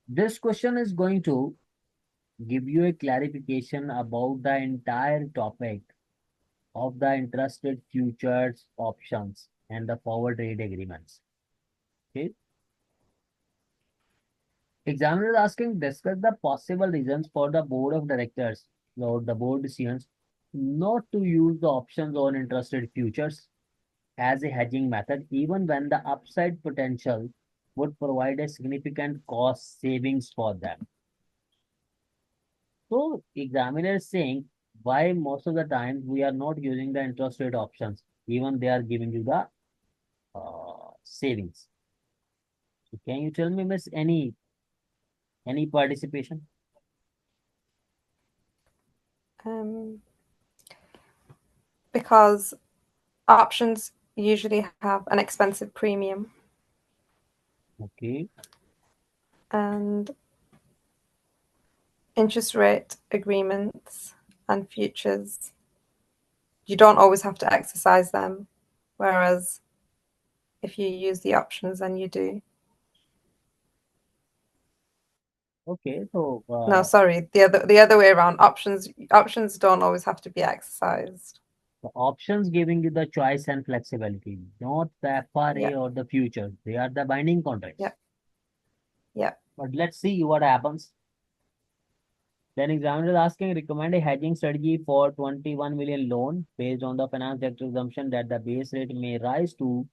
This question is going to give you a clarification about the entire topic of the interest rate futures options and the forward rate agreements. Okay. Examiner is asking discuss the possible reasons for the board of directors or the board decisions not to use the options on interest rate futures as a hedging method, even when the upside potential would provide a significant cost savings for them. So examiner is saying why most of the time we are not using the interest rate options, even they are giving you the savings. So can you tell me, Miss, any participation? Um, because options usually have an expensive premium, Okay. and interest rate agreements and futures, you don't always have to exercise them, whereas if you use the options, then you do. Okay. So No, sorry, the other way around. Options don't always have to be exercised. the options giving you the choice and flexibility, not the FRA Yeah, or the future. They are the binding yeah, contracts. yeah. But let's see what happens. Then examiner is asking recommend a hedging strategy for 21 million loan based on the finance sector assumption that the base rate may rise to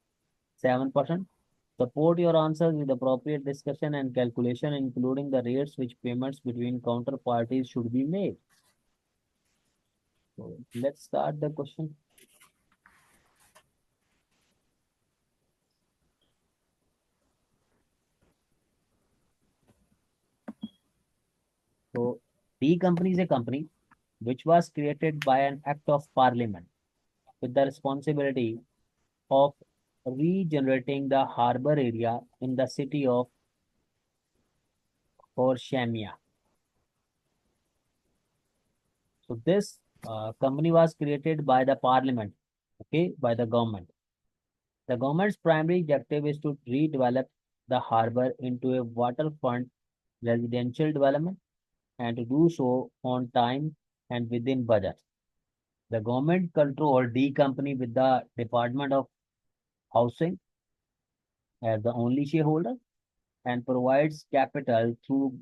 7%. Support your answers with appropriate discussion and calculation, including the rates which payments between counterparties should be made. So let's start the question. So D company is a company which was created by an act of parliament with the responsibility of regenerating the harbor area in the city of Horshamia. So this company was created by the parliament, okay, by the government. The government's primary objective is to redevelop the harbor into a waterfront residential development and to do so on time and within budget. The government controlled D company with the Department of Housing as the only shareholder and provides capital through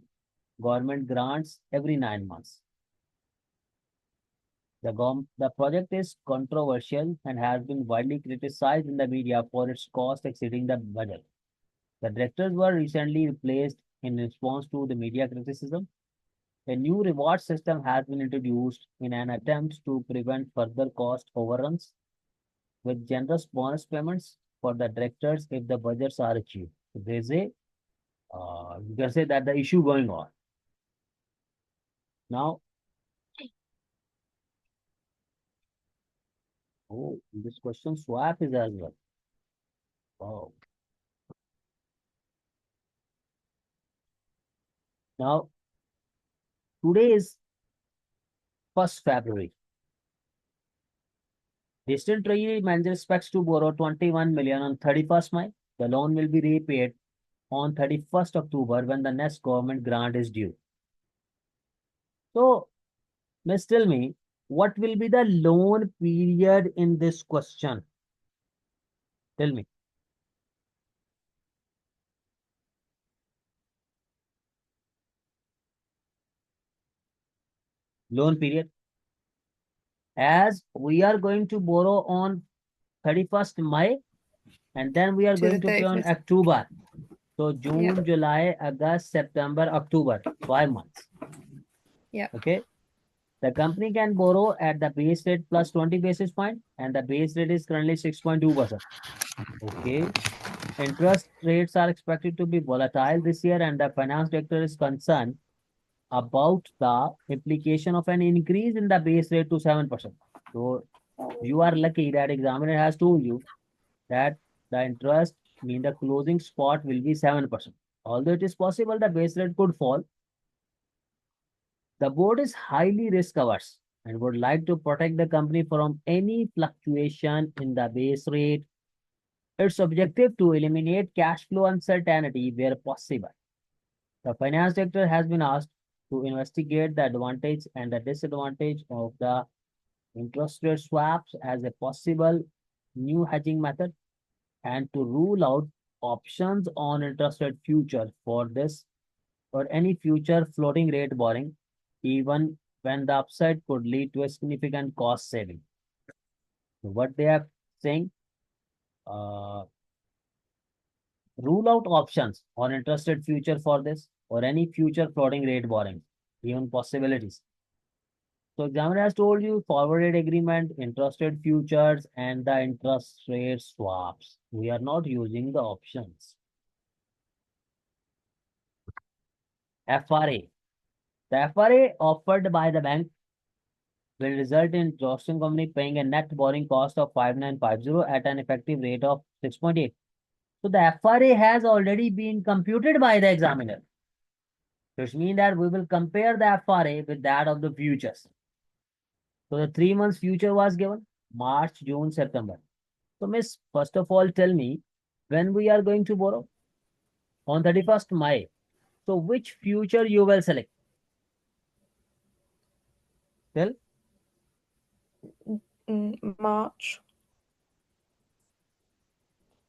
government grants every 9 months. The project is controversial and has been widely criticized in the media for its cost exceeding the budget. The directors were recently replaced in response to the media criticism. A new reward system has been introduced in an attempt to prevent further cost overruns with generous bonus payments for the directors if the budgets are achieved. So there's a you can say that the issue going on. Now, oh, this question swap is as well. Wow. Now, today is 1st February. District Treasury Manager expects to borrow 21 million on 31st May. The loan will be repaid on 31st October when the next government grant is due. So, Miss, tell me, what will be the loan period in this question? Tell me, loan period. As we are going to borrow on 31st May and then we are To the going to pay on 31st. October. So Yeah, June, July, August, September, October, 5 months. yeah. Okay. The company can borrow at the base rate plus 20 basis point and the base rate is currently 6.2%. Okay. Interest rates are expected to be volatile this year and the finance director is concerned about the implication of an increase in the base rate to 7%. So you are lucky that examiner has told you that the interest mean the closing spot will be 7%. Although it is possible the base rate could fall, the board is highly risk averse and would like to protect the company from any fluctuation in the base rate. Its objective to eliminate cash flow uncertainty where possible. The finance sector has been asked to investigate the advantage and the disadvantage of the interest rate swaps as a possible new hedging method and to rule out options on interest rate futures for this or any future floating rate borrowing, even when the upside could lead to a significant cost saving. So what they are saying, uh, rule out options on interest rate future for this or any future floating rate borrowing, even possibilities. So examiner has told you forward rate agreement, interest rate futures, and the interest rate swaps. We are not using the options. FRA. The FRA offered by the bank will result in Durweston Company paying a net borrowing cost of 5950 at an effective rate of 6.8. So the FRA has already been computed by the examiner, which means that we will compare the FRA with that of the futures. So the 3 months future was given March, June, September. So Miss, first of all, tell me when we are going to borrow on 31st May. So which future you will select? Tell. March.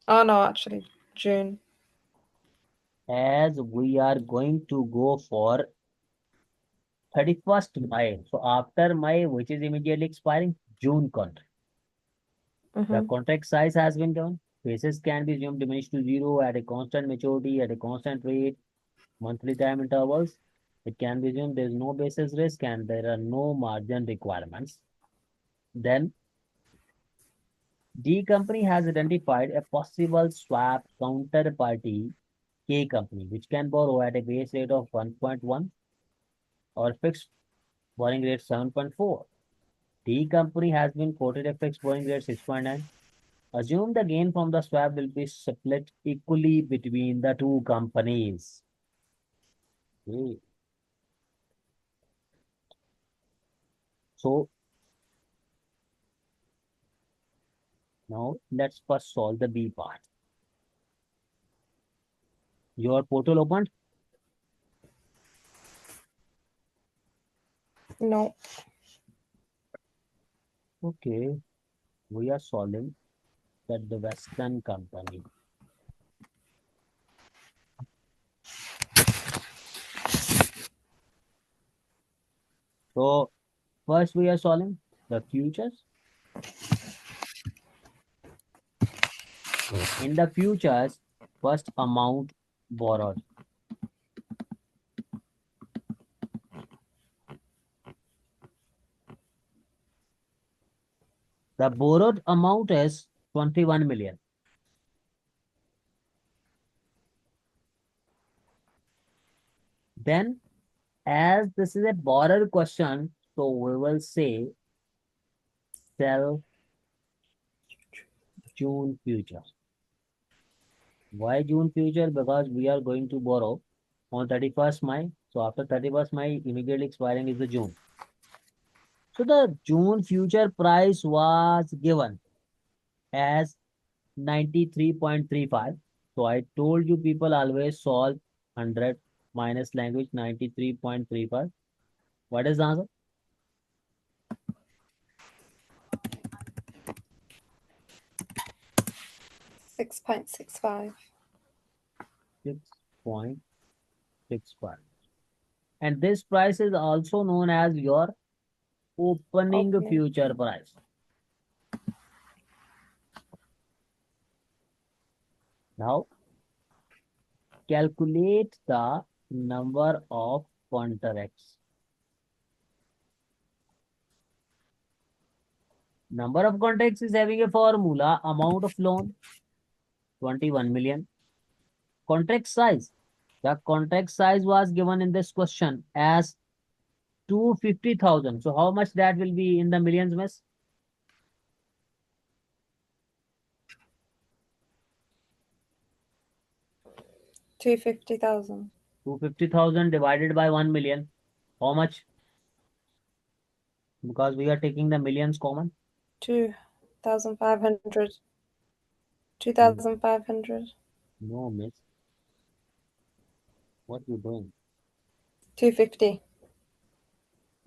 Oh no, actually, June. As we are going to go for 31st May. So after May, which is immediately expiring, June contract. The contract size has been given. Basis can be assumed diminished to zero at a constant maturity, at a constant rate, monthly time intervals. It can be assumed there is no basis risk and there are no margin requirements. Then D company has identified a possible swap counterparty K company, which can borrow at a base rate of 1.1 or fixed borrowing rate 7.4. D company has been quoted a fixed borrowing rate 6.9. Assume the gain from the swap will be split equally between the two companies. Okay. So now let's first solve the B part. Your portal opened? No. Okay. We are solving that the Western company. So first we are solving the futures. In the futures, first amount borrowed. The borrowed amount is 21 million. Then, as this is a borrower question, so we will say sell June future. Why June future? Because we are going to borrow on 31st May. So after 31st May, immediately expiring is the June. So the June future price was given as 93.35. So I told you people always solve 100 minus language 93.35. What is the answer? 6.65. 6.65. And this price is also known as your opening Opening. future price. Now, calculate the number of contracts. Number of contracts is having a formula, amount of loan, 21 million. Contract size. The contract size was given in this question as 250,000. So how much that will be in the millions, miss? 250,000. 250,000 divided by 1 million. How much? Because we are taking the millions common. 2,500. No, 2,500. no, miss. What you doing? 250.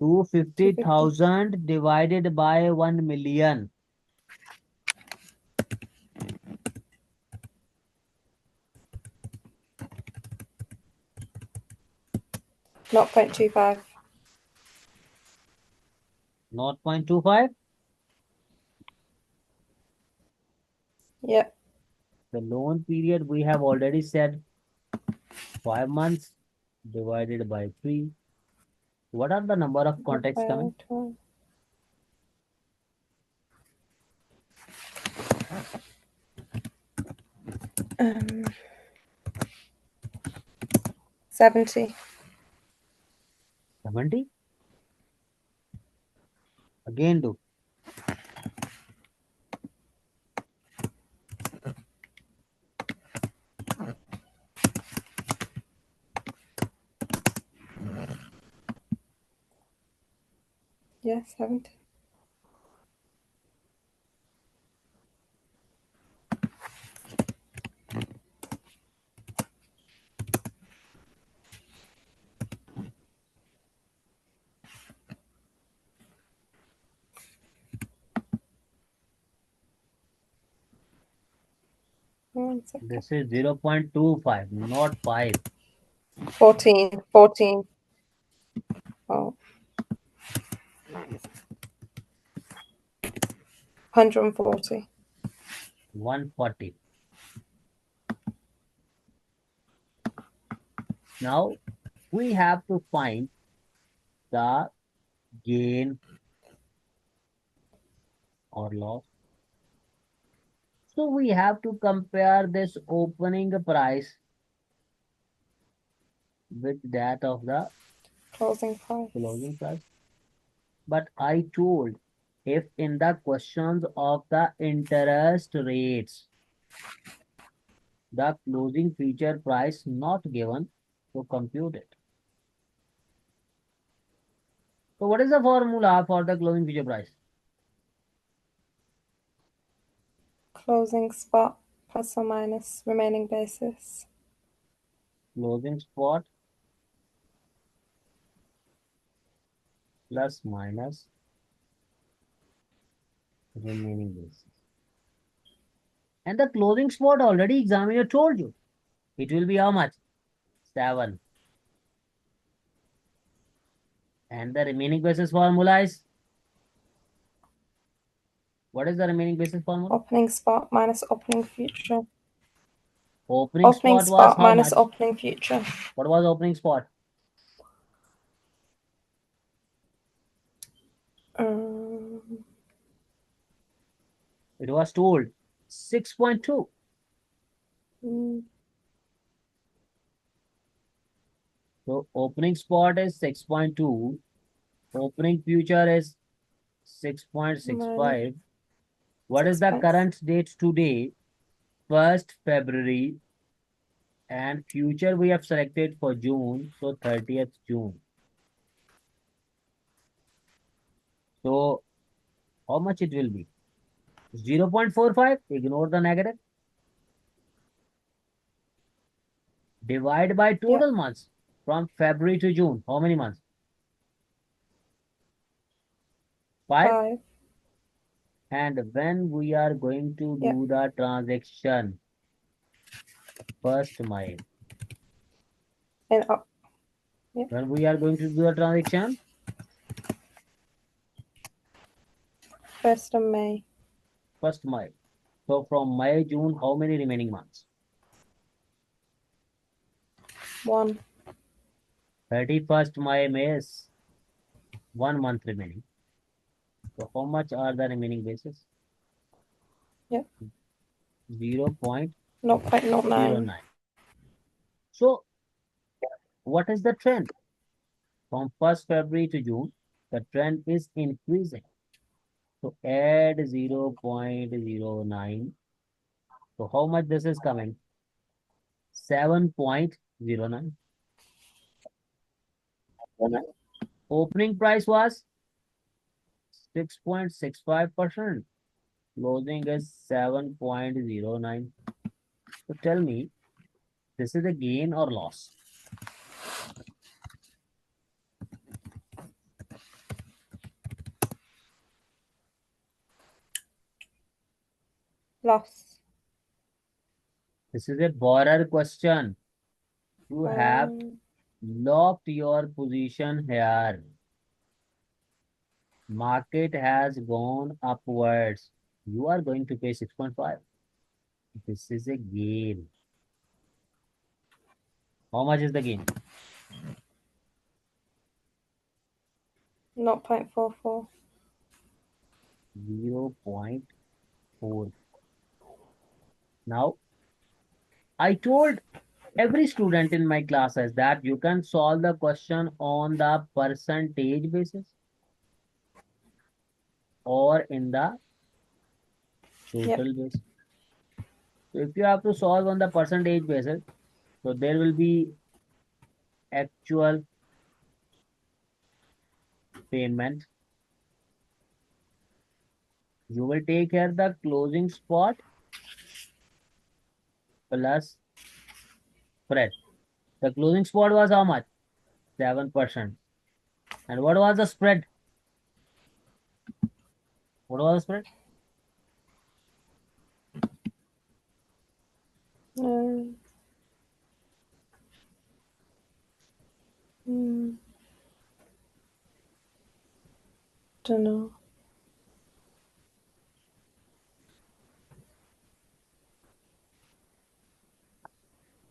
250. 250,000 divided by 1 million. Not 0.25. 0.25. Yep. The loan period we have already said 5 months divided by 3. What are the number of contacts coming? 70. 70? Again do. Yeah, 70. One second. This is 0.25, not 5. 14. 14. Oh. 140. 140. Now we have to find the gain or loss. So we have to compare this opening price with that of the Closing price. closing price. But I told if in the questions of the interest rates, the closing future price not given, to compute it. So what is the formula for the closing future price? Closing spot plus or minus remaining basis. Closing spot plus minus remaining basis. And the closing spot already examiner told you. It will be how much? 7. And the remaining basis formula is? What is the remaining basis formula? Opening spot minus opening future. Opening Opening spot was spot how minus much? opening future. What was opening spot? It was told 6.2. So opening spot is 6.2. Opening future is 6.65. What is the current date today? 1st February. And future we have selected for June. So 30th June. So how much it will be? 0.45. Ignore the negative. Divide by total months from February to June. How many months? 5. 5. And when we are going to do the transaction? 1st May. And When we are going to do the transaction? 1st of May. 1st May. So from May, June, how many remaining months? 1. 31st May is 1 month remaining. So how much are the remaining basis? 0.09. So what is the trend? From 1st February to June, the trend is increasing. So add 0.09. So how much this is coming? 7.09. Opening price was 6.65%. Closing is 7.09. So tell me, this is a gain or loss? Loss. This is a borrower question. You have Um, locked your position here. Market has gone upwards. You are going to pay 6.5. This is a gain. How much is the gain? 0.44. 0.4. Now, I told every student in my classes that you can solve the question on the percentage basis or in the Yep. total basis. So if you have to solve on the percentage basis, so there will be actual payment. You will take here the closing spot plus spread. The closing spot was how much? 7%. And what was the spread? What was the spread? Um, mm, don't know.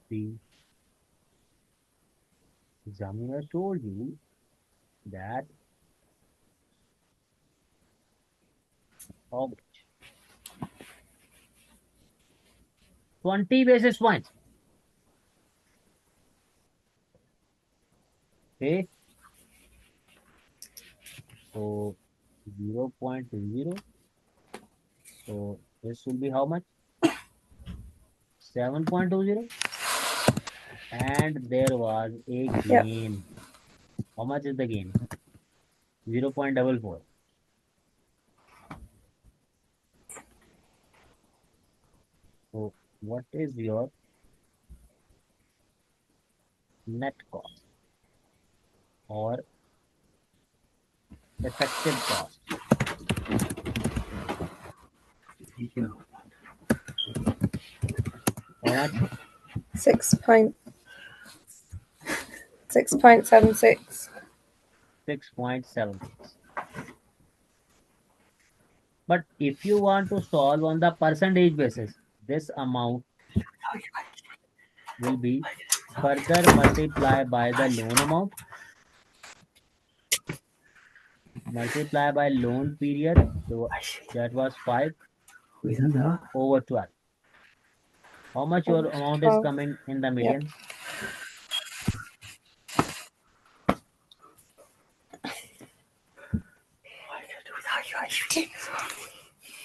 The examiner told you that how much? 20 basis points. Okay. So 0.20. So this will be how much? 7.20. And there was a Yep. gain. How much is the gain? 0.44. So what is your net cost or effective cost? How much? 6.76. 6.76. But if you want to solve on the percentage basis, this amount will be further multiplied by the loan amount, multiply by loan period. So that was 5 over 12. How much your Over amount is 12. coming in the Yep. millions?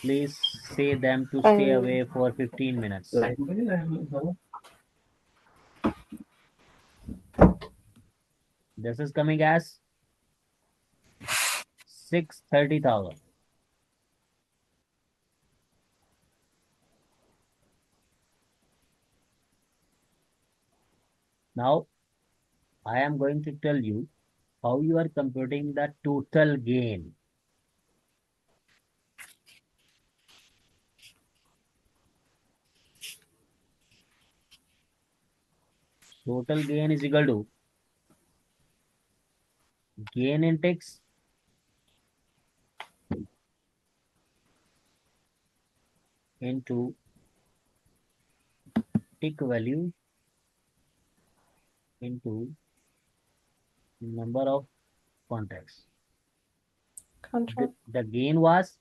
Please say them to stay Um, away for 15 minutes. This is coming as 630,000. Now, I am going to tell you how you are computing the total gain. Total gain is equal to gain in ticks into tick value into number of contracts. contract. The gain was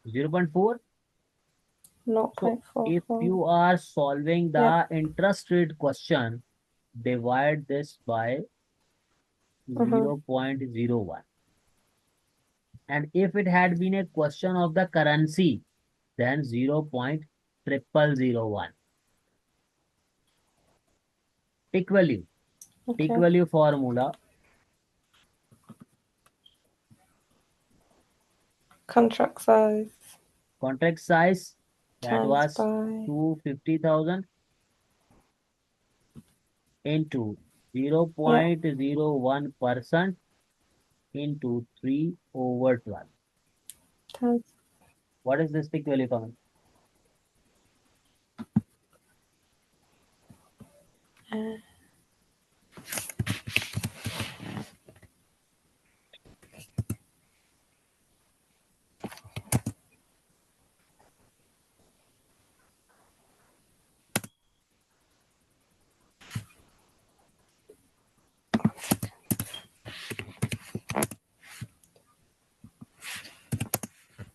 0.4. So if 0.44. you are solving Yep. the interest rate question, divide this by Mm-hmm. 0.01. And if it had been a question of the currency, then 0.0001. Tick value. Tick Okay. value formula. Contract size Contract size, that times was by 250,000 into yep 0.01% into 3 over 12. times What is this tick value coming?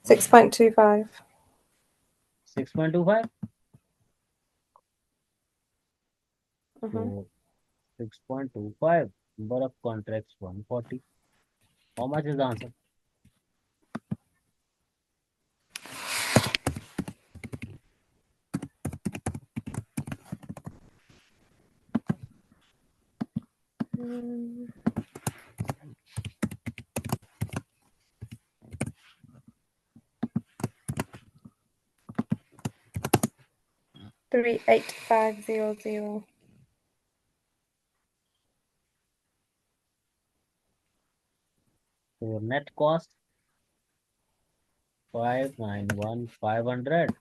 $6.25. 6.25. Mm-hmm. So 6.25. Number of contracts 140. How much is the answer? Mm. 38500. So your net cost 591,500.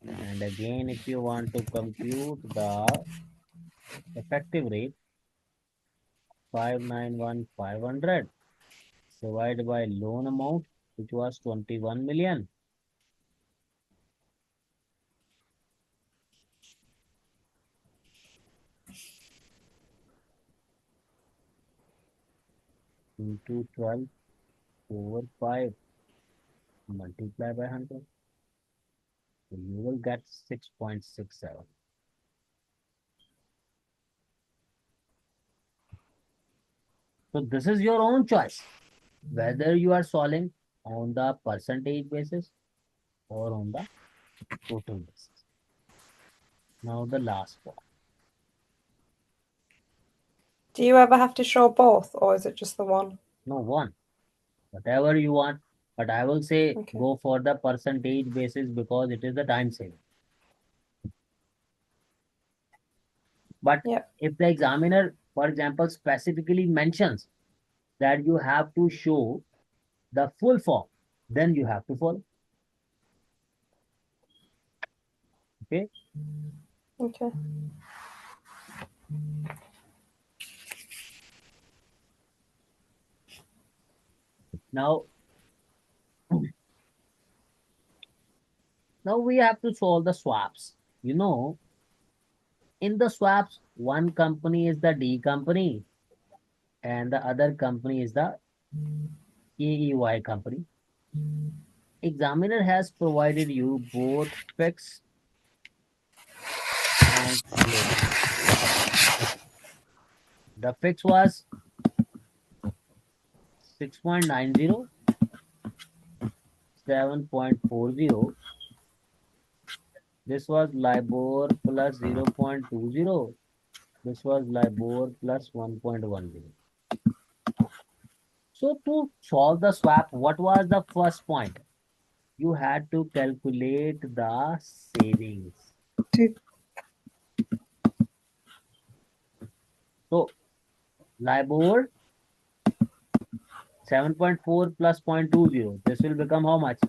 And again, if you want to compute the effective rate, 591,500 divided by loan amount, which was 21 million, into 12 over 5 multiply by 100. So you will get 6.67. So this is your own choice, whether you are solving on the percentage basis or on the total basis. Now the last one. Do you ever have to show both, or is it just the one? No, one. Whatever you want. But I will say Okay. go for the percentage basis because it is the time saving. But Yep. if the examiner, for example, specifically mentions that you have to show the full form, then you have to follow. Okay. Okay. Now, now we have to solve the swaps. You know, in the swaps, one company is the D company and the other company is the AEY company. Examiner has provided you both fixed and floating. The fix was 6.90, 7.40. This was LIBOR plus 0.20. This was LIBOR plus 1.10. So to solve the swap, what was the first point? You had to calculate the savings. Two. So LIBOR 7.4 plus 0.20. This will become how much?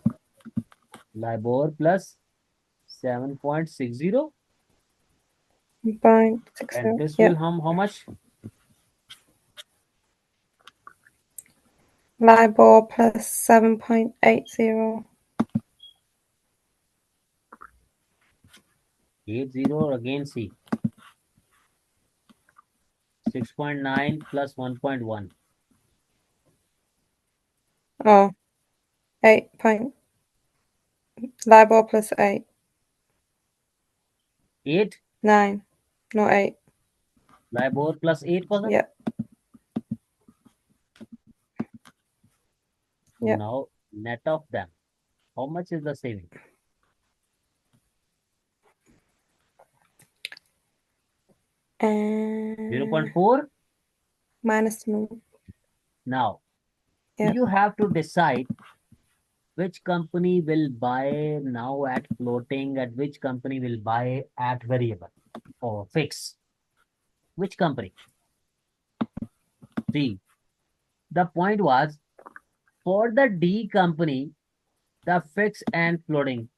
LIBOR plus 7.60. And 0.60. this will Yep. how much? LIBOR plus 7.80. 80 again C. 6.9 plus 1.1. Oh, 8 point. LIBOR plus 8. 8. 9. Not 8. LIBOR plus 8%. Yep. So Yep. now net of them. How much is the saving? 0.4. Minus 2. Now Yep. you have to decide which company will buy now at floating and which company will buy at variable or fixed. Which company? See, the point was for the D company, the fixed and floating,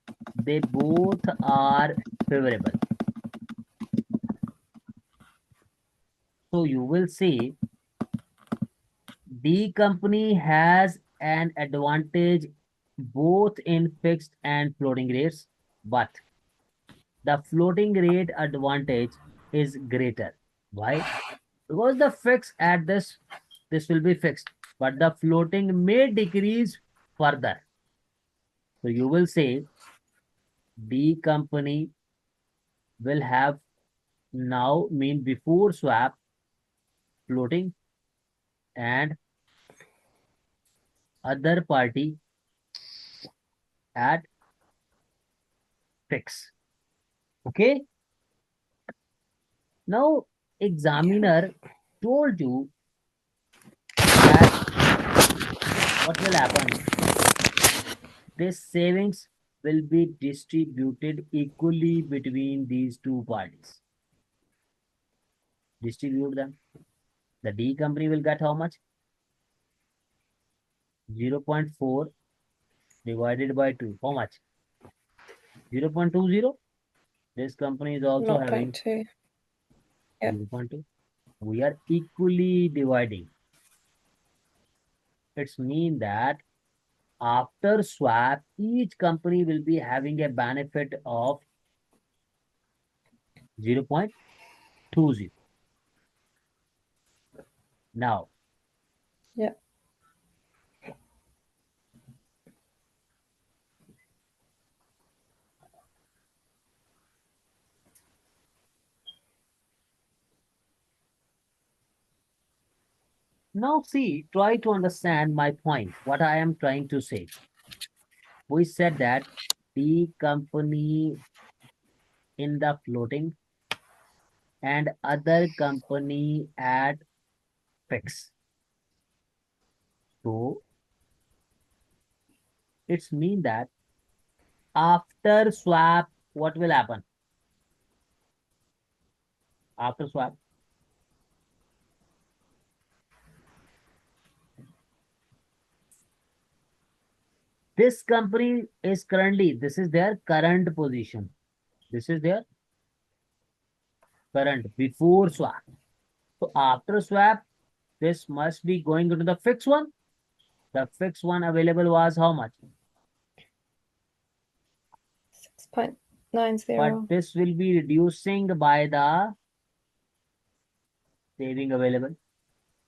they both are favorable. So you will say D company has an advantage both in fixed and floating rates, but the floating rate advantage is greater. Why? Because the fixed at this will be fixed, but the floating may decrease further. So you will say D company will have now mean before swap floating and other party at fix. Okay. Now examiner told you that what will happen? This savings will be distributed equally between these two parties. Distribute them. The D company will get how much? 0.4 divided by 2. How much? 0.20. This company is also having 0.2. Yep. 0.2. We are equally dividing. It's mean that after swap, each company will be having a benefit of 0.20. Now, Yep. now see, try to understand my point, what I am trying to say. We said that the company in the floating and other company at fix. So it's mean that after swap, what will happen? After swap, this company is currently, this is their current position. This is their current before swap. So after swap, this must be going into the fixed one. The fixed one available was how much? 6.90. But this will be reducing by the saving available.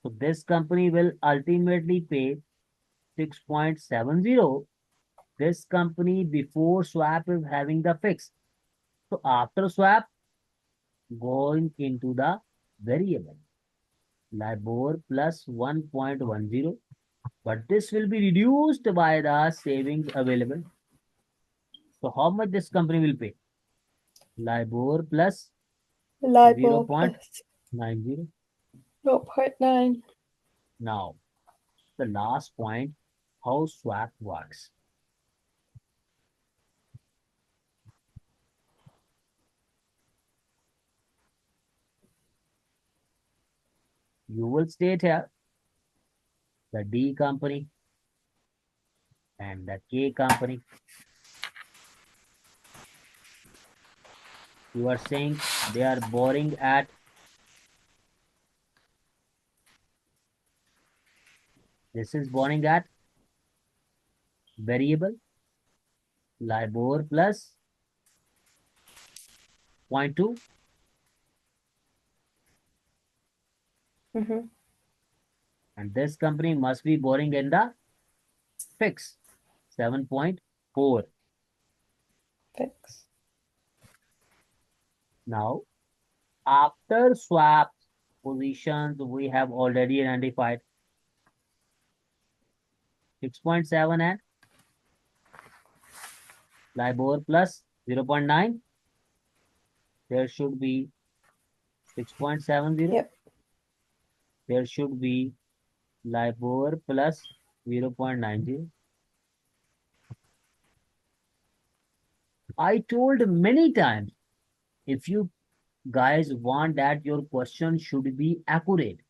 So this company will ultimately pay 6.70. This company before swap is having the fixed. So after swap, going into the variable. LIBOR plus 1.10. But this will be reduced by the savings available. So how much this company will pay? LIBOR plus LIBOR plus 0.90. 0.9. Now, the last point, how swap works. You will state here the D company and the K company. You are saying they are borrowing at, this is borrowing at variable LIBOR plus 0.2, Mm-hmm. and this company must be borrowing in the fixed 7.4. Fix. Now, after swap positions, we have already identified 6.7 and LIBOR plus 0.9. There should be 6.70. Yep. There should be LIBOR plus 0.90. I told many times, if you guys want that your question should be accurate,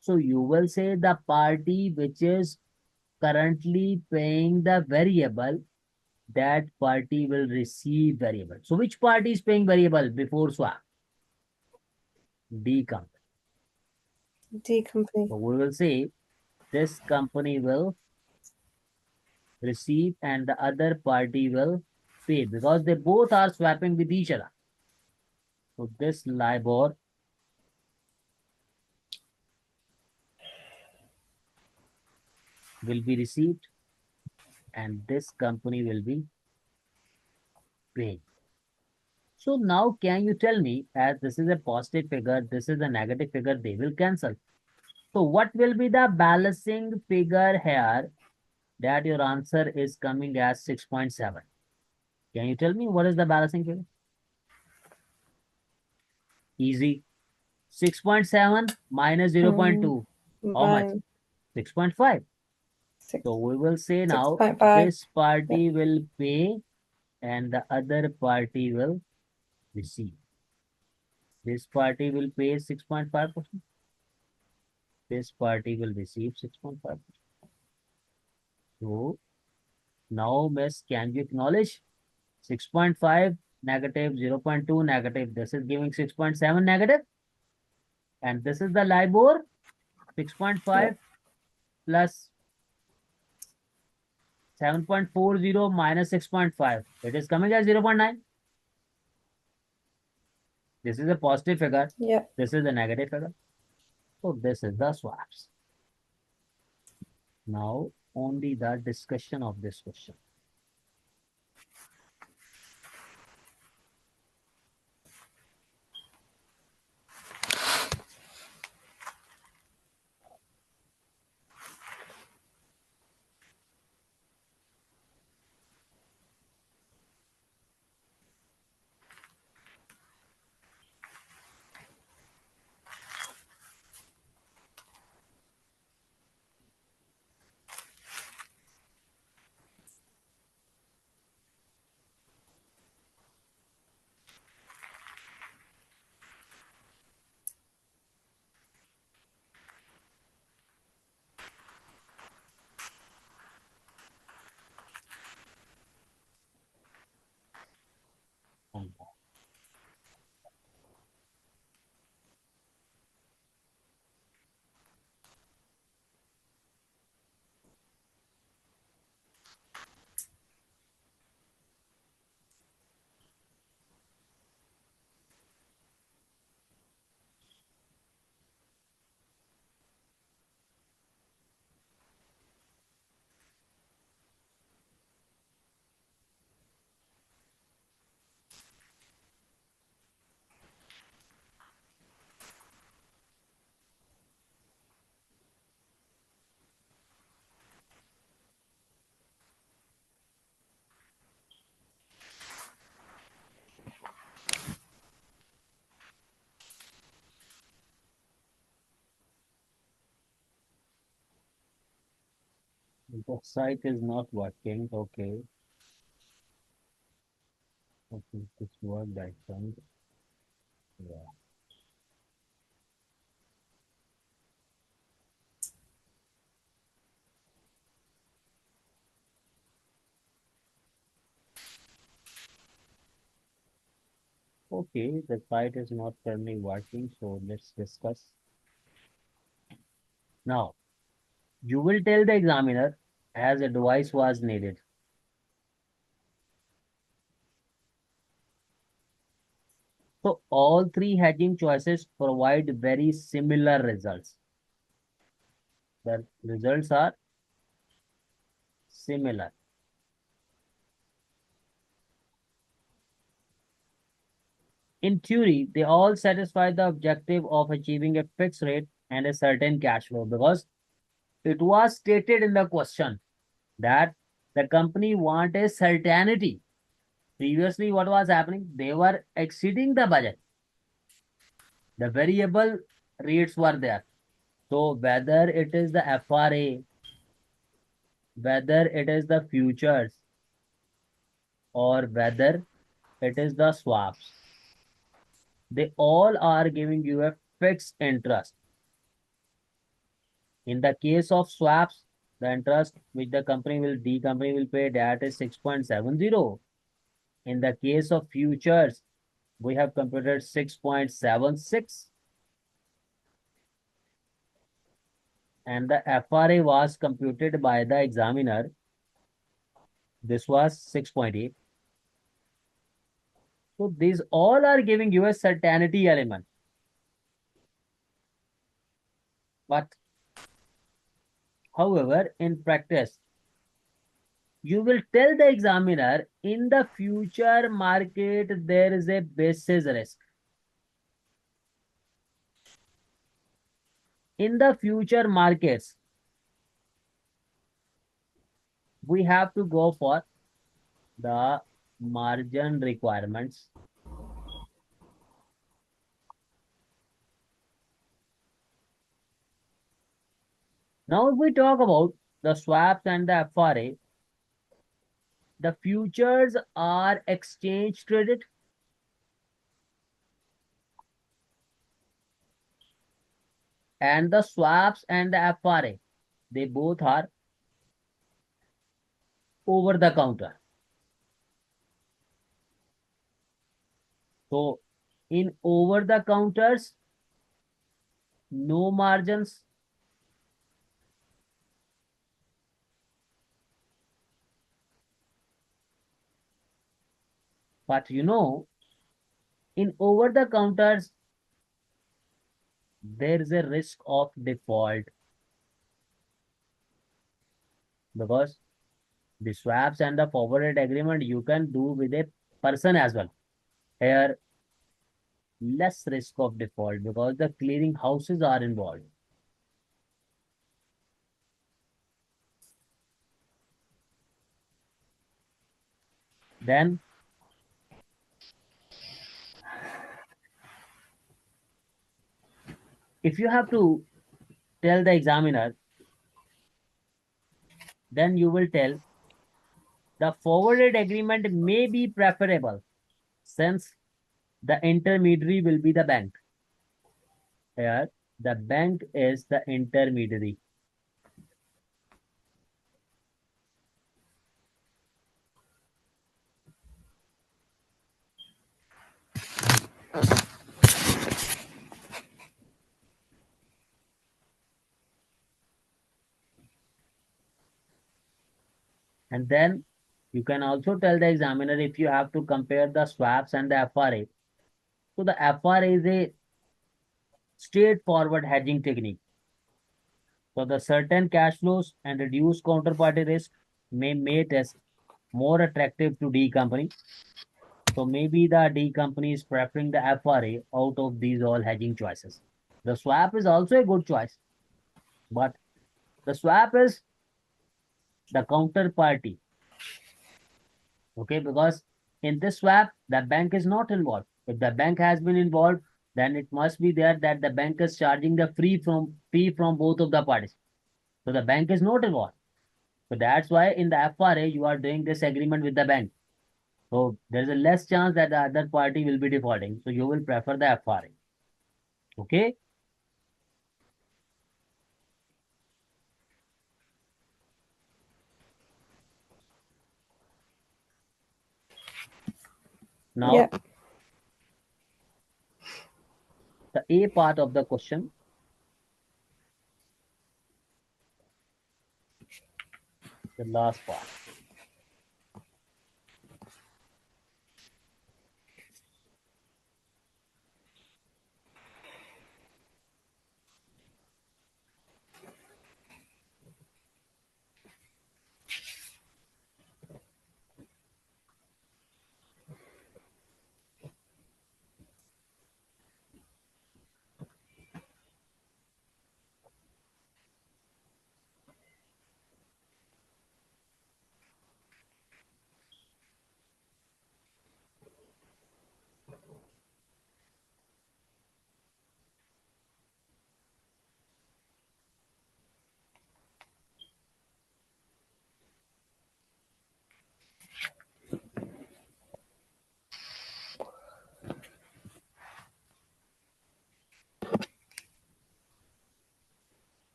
so you will say the party which is currently paying the variable, that party will receive variable. So which party is paying variable before swap? D company. D company. So we will say this company will receive and the other party will pay because they both are swapping with each other. So this LIBOR will be received and this company will be paid. So now can you tell me, as this is a positive figure, this is a negative figure, they will cancel. So what will be the balancing figure here that your answer is coming as 6.7? Can you tell me what is the balancing figure? Easy. 6.7 minus 0.2. How much? Nine. 6.5. Six. So we will say now 6.5. this party will pay and the other party will receive. This party will pay 6.5%. This party will receive 6.5%. So now, miss, can you acknowledge 6.5 negative, 0.2 negative? This is giving 6.7 negative. And this is the LIBOR 6.5 Yep. plus 7.40 minus 6.5. It is coming as 0.9. This is a positive figure. Yep. This is a negative figure. So this is the swaps. Now only the discussion of this question. The site is not working. Okay. Okay, this worked, I think. Yeah. Okay, the site is not currently working, so let's discuss. Now, you will tell the examiner as a device was needed. So all three hedging choices provide very similar results. The results are similar. In theory, they all satisfy the objective of achieving a fixed rate and a certain cash flow because it was stated in the question that the company want a certainty. Previously, what was happening? They were exceeding the budget. The variable rates were there. So whether it is the FRA, whether it is the futures, or whether it is the swaps, they all are giving you a fixed interest. In the case of swaps, the interest which the company will pay, that is 6.70. In the case of futures, we have computed 6.76. and the FRA was computed by the examiner. This was 6.8. So these all are giving you a certainty element. But however, in practice, you will tell the examiner in the future market there is a basis risk. In the future markets, we have to go for the margin requirements. Now, if we talk about the swaps and the FRA, the futures are exchange traded and the swaps and the FRA, they both are over the counter. So, in over the counters, no margins. But in over the counters, there is a risk of default because the swaps and the forwarded agreement you can do with a person as well. Here, less risk of default because the clearing houses are involved. Then, if you have to tell the examiner, then you will tell the forwarded agreement may be preferable since the intermediary will be the bank. Here, the bank is the intermediary. And then you can also tell the examiner if you have to compare the swaps and the FRA. So the FRA is a straightforward hedging technique. So the certain cash flows and reduced counterparty risk may make it more attractive to D company. So maybe the D company is preferring the FRA out of these all hedging choices. The swap is also a good choice, but the swap is the counterparty. Okay, because in this swap, the bank is not involved. If the bank has been involved, then it must be there that the bank is charging the fee from both of the parties. So the bank is not involved. So that's why in the FRA you are doing this agreement with the bank. So there's a less chance that the other party will be defaulting. So you will prefer the FRA. Okay. Now Yeah. the A part of the question, the last part.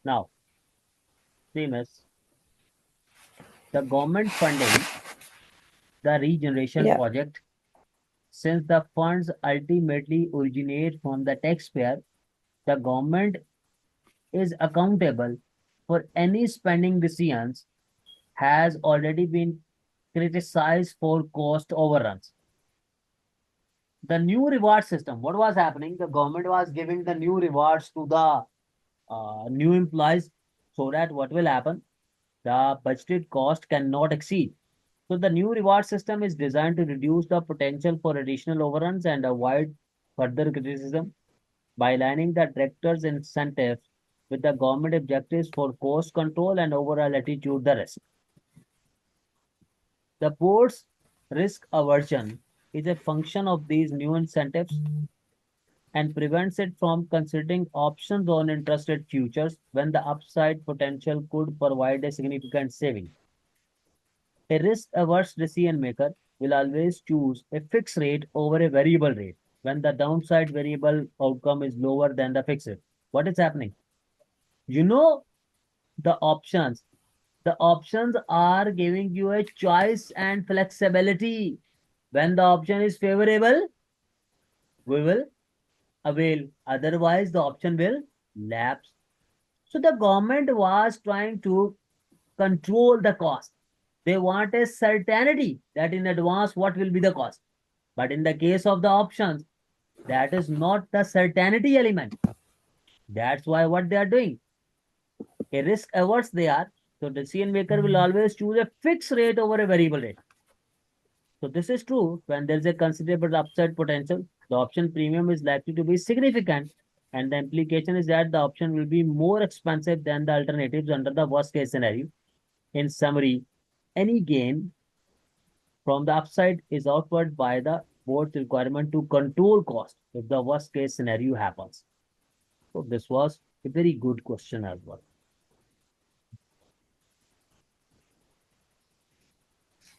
Now, same as the government funding the regeneration Yeah. project. Since the funds ultimately originate from the taxpayer, the government is accountable for any spending decisions has already been criticized for cost overruns. The new reward system, what was happening? The government was giving the new rewards to the new employees so that what will happen? The budgeted cost cannot exceed. So the new reward system is designed to reduce the potential for additional overruns and avoid further criticism by aligning the director's incentives with the government objectives for cost control and overall attitude the risk. The board's risk aversion is a function of these new incentives and prevents it from considering options on interest rate futures when the upside potential could provide a significant saving. A risk-averse decision maker will always choose a fixed rate over a variable rate when the downside variable outcome is lower than the fixed rate. What is happening? You know the options. The options are giving you a choice and flexibility. When the option is favorable, we will avail. Otherwise, the option will lapse. So the government was trying to control the cost. They want a certainty that in advance what will be the cost. But in the case of the options, that is not the certainty element. That's why what they are doing. A risk averse they are. So decision maker will always choose a fixed rate over a variable rate. So this is true when there is a considerable upside potential. The option premium is likely to be significant, and the implication is that the option will be more expensive than the alternatives under the worst case scenario. In summary, any gain from the upside is outweighed by the board's requirement to control cost if the worst case scenario happens. So this was a very good question as well.